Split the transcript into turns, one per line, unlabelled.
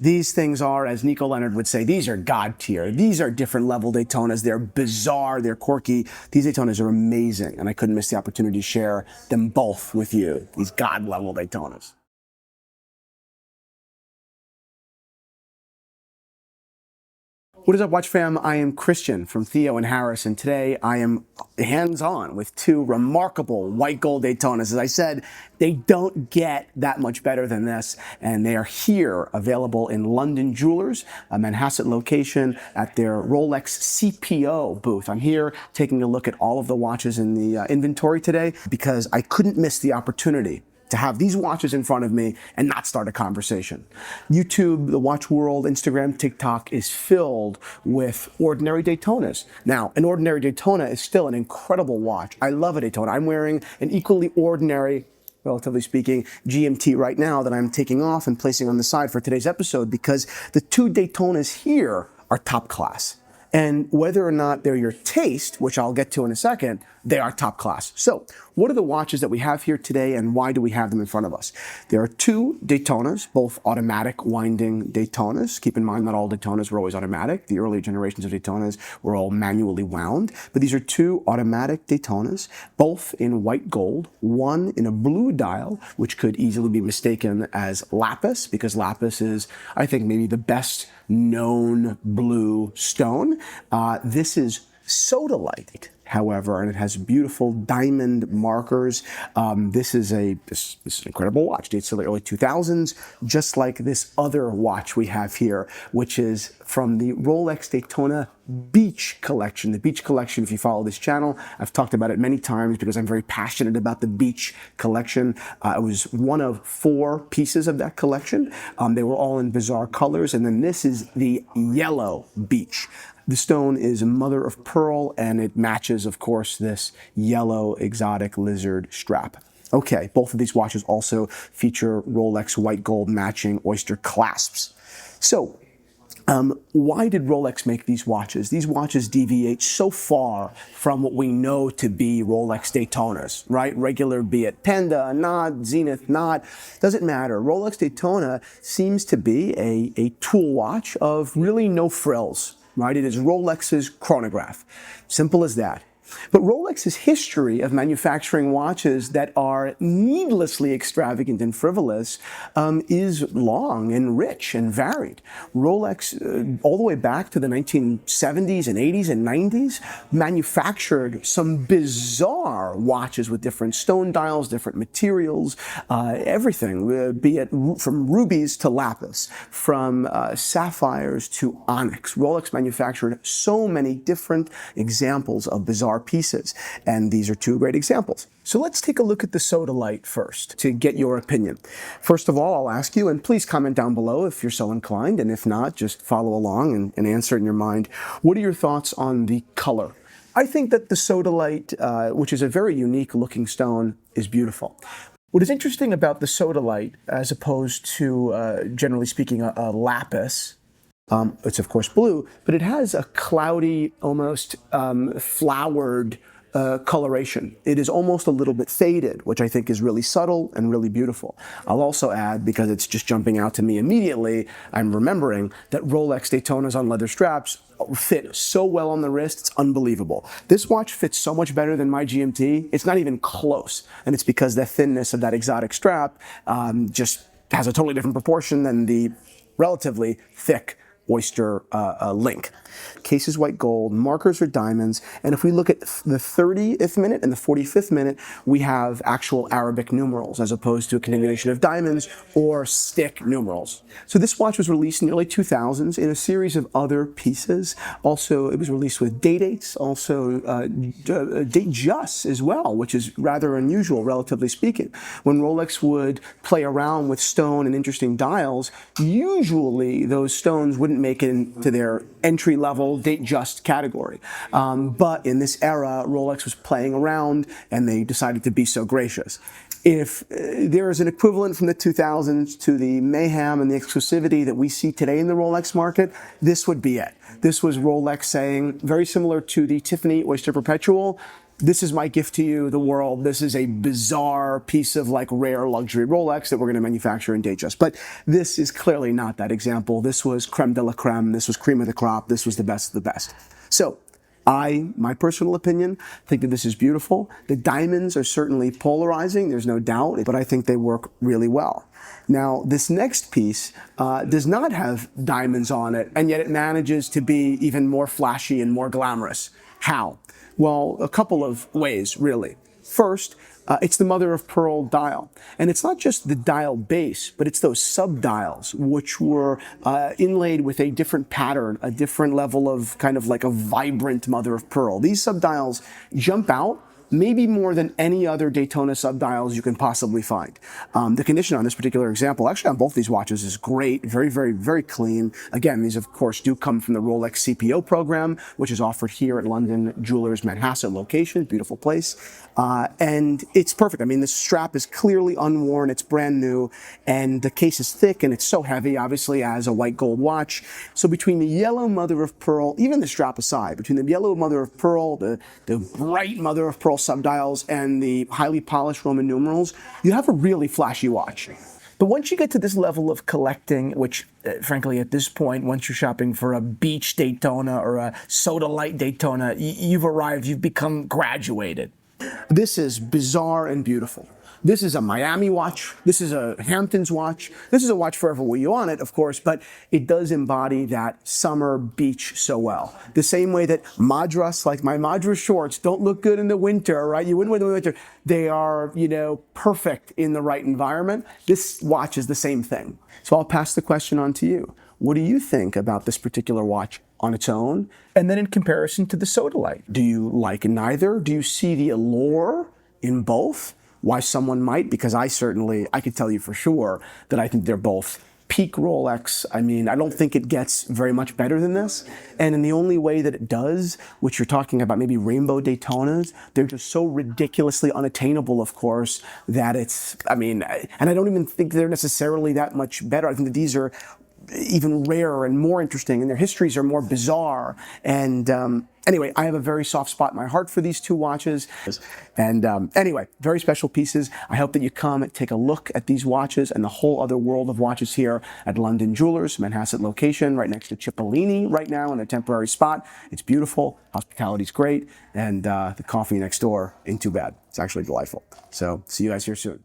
These things are, as Nico Leonard would say, these are God tier. These are different level Daytonas. They're bizarre, they're quirky. These Daytonas are amazing, and I couldn't miss the opportunity to share them both with you, these God level Daytonas. What is up, Watch fam? I am Christian from Theo and Harris, and today I am hands-on with two remarkable white gold Daytonas. As I said, they don't get that much better than this, and they are here, available in London Jewelers, a Manhasset location, at their Rolex CPO booth. I'm here taking a look at all of the watches in the inventory today because I couldn't miss the opportunity to have these watches in front of me and not start a conversation. YouTube, the watch world, Instagram, TikTok is filled with ordinary Daytonas. Now, an ordinary Daytona is still an incredible watch. I love a Daytona. I'm wearing an equally ordinary, relatively speaking, GMT right now that I'm taking off and placing on the side for today's episode because the two Daytonas here are top class. And whether or not they're your taste, which I'll get to in a second, they are top class. So what are the watches that we have here today, and why do we have them in front of us? There are two Daytonas, both automatic winding Daytonas. Keep in mind not all Daytonas were always automatic. The earlier generations of Daytonas were all manually wound. But these are two automatic Daytonas, both in white gold, one in a blue dial, which could easily be mistaken as lapis, because lapis is, I think, maybe the best known blue stone. This is Sodalite, however, and it has beautiful diamond markers. This is an incredible watch. Dates to the early 2000s, just like this other watch we have here, which is from the Rolex Daytona Beach collection. The Beach collection, if you follow this channel, I've talked about it many times because I'm very passionate about the Beach collection. It was one of 4 pieces of that collection. They were all in bizarre colors, and then this is the yellow Beach. The stone is mother of pearl, and it matches, of course, this yellow exotic lizard strap. Okay, both of these watches also feature Rolex white gold matching oyster clasps. So, why did Rolex make these watches? These watches deviate so far from what we know to be Rolex Daytonas, right? Regular, be it Panda, not, Zenith, not, doesn't matter. Rolex Daytona seems to be a tool watch of really no frills. Right? It is Rolex's chronograph. Simple as that. But Rolex's history of manufacturing watches that are needlessly extravagant and frivolous is long and rich and varied. Rolex, all the way back to the 1970s and 80s and 90s, manufactured some bizarre watches with different stone dials, different materials, everything, be it from rubies to lapis, from sapphires to onyx. Rolex manufactured so many different examples of bizarre pieces, and these are two great examples. So let's take a look at the Sodalite first to get your opinion. First of all, I'll ask you, and please comment down below if you're so inclined, and if not, just follow along and answer in your mind. What are your thoughts on the color? I think that the Sodalite, which is a very unique looking stone, is beautiful. What is interesting about the Sodalite, as opposed to, generally speaking, a lapis, it's of course blue, but it has a cloudy, almost flowered coloration. It is almost a little bit faded, which I think is really subtle and really beautiful. I'll also add, because it's just jumping out to me immediately, I'm remembering that Rolex Daytonas on leather straps fit so well on the wrist, it's unbelievable. This watch fits so much better than my GMT, it's not even close. And it's because the thinness of that exotic strap just has a totally different proportion than the relatively thick oyster link. Case is white gold, markers are diamonds, and if we look at the 30th minute and the 45th minute, we have actual Arabic numerals as opposed to a continuation of diamonds or stick numerals. So this watch was released in the early 2000s in a series of other pieces. Also, it was released with day dates, also date just as well, which is rather unusual, relatively speaking. When Rolex would play around with stone and interesting dials, usually those stones wouldn't make it into their entry-level date just category. But in this era, Rolex was playing around and they decided to be so gracious. If there is an equivalent from the 2000s to the mayhem and the exclusivity that we see today in the Rolex market, this would be it. This was Rolex saying, very similar to the Tiffany Oyster Perpetual, this is my gift to you, the world. This is a bizarre piece of like rare luxury Rolex that we're going to manufacture in Datejust. But this is clearly not that example. This was creme de la creme. This was cream of the crop. This was the best of the best. So my personal opinion, think that this is beautiful. The diamonds are certainly polarizing, there's no doubt, but I think they work really well. Now, this next piece does not have diamonds on it, and yet it manages to be even more flashy and more glamorous. How? Well, a couple of ways, really. First, it's the mother of pearl dial. And it's not just the dial base, but it's those sub-dials, which were inlaid with a different pattern, a different level of kind of like a vibrant mother of pearl. These sub-dials jump out maybe more than any other Daytona sub-dials you can possibly find. The condition on this particular example, actually on both these watches, is great, very, very, very clean. Again, these of course do come from the Rolex CPO program, which is offered here at London Jewelers Manhasset location, beautiful place. And it's perfect. I mean, the strap is clearly unworn, it's brand new, and the case is thick and it's so heavy, obviously, as a white gold watch. So between the yellow mother of pearl, even the strap aside, between the yellow mother of pearl, the bright mother of pearl subdials, and the highly polished Roman numerals, you have a really flashy watch. But once you get to this level of collecting, which frankly at this point, once you're shopping for a Beach Daytona or a Sodalite Daytona, you've arrived, you've become graduated. This is bizarre and beautiful. This is a Miami watch. This is a Hamptons watch. This is a watch forever with you on it, of course, but it does embody that summer beach so well. The same way that Madras, like my Madras shorts, don't look good in the winter, right? You wouldn't wear them in the winter. They are, you know, perfect in the right environment. This watch is the same thing. So I'll pass the question on to you. What do you think about this particular watch on its own? And then in comparison to the Sodalite, do you like neither? Do you see the allure in both? Why someone might? Because I could tell you for sure that I think they're both peak Rolex. I mean, I don't think it gets very much better than this. And in the only way that it does, which you're talking about maybe rainbow Daytonas, they're just so ridiculously unattainable, of course, that it's, I mean, and I don't even think they're necessarily that much better. I think that these are even rarer and more interesting, and their histories are more bizarre. And anyway, I have a very soft spot in my heart for these two watches. And anyway, very special pieces. I hope that you come and take a look at these watches and the whole other world of watches here at London Jewelers, Manhasset location, right next to Cipollini right now in a temporary spot. It's beautiful, hospitality's great, and the coffee next door ain't too bad. It's actually delightful. So see you guys here soon.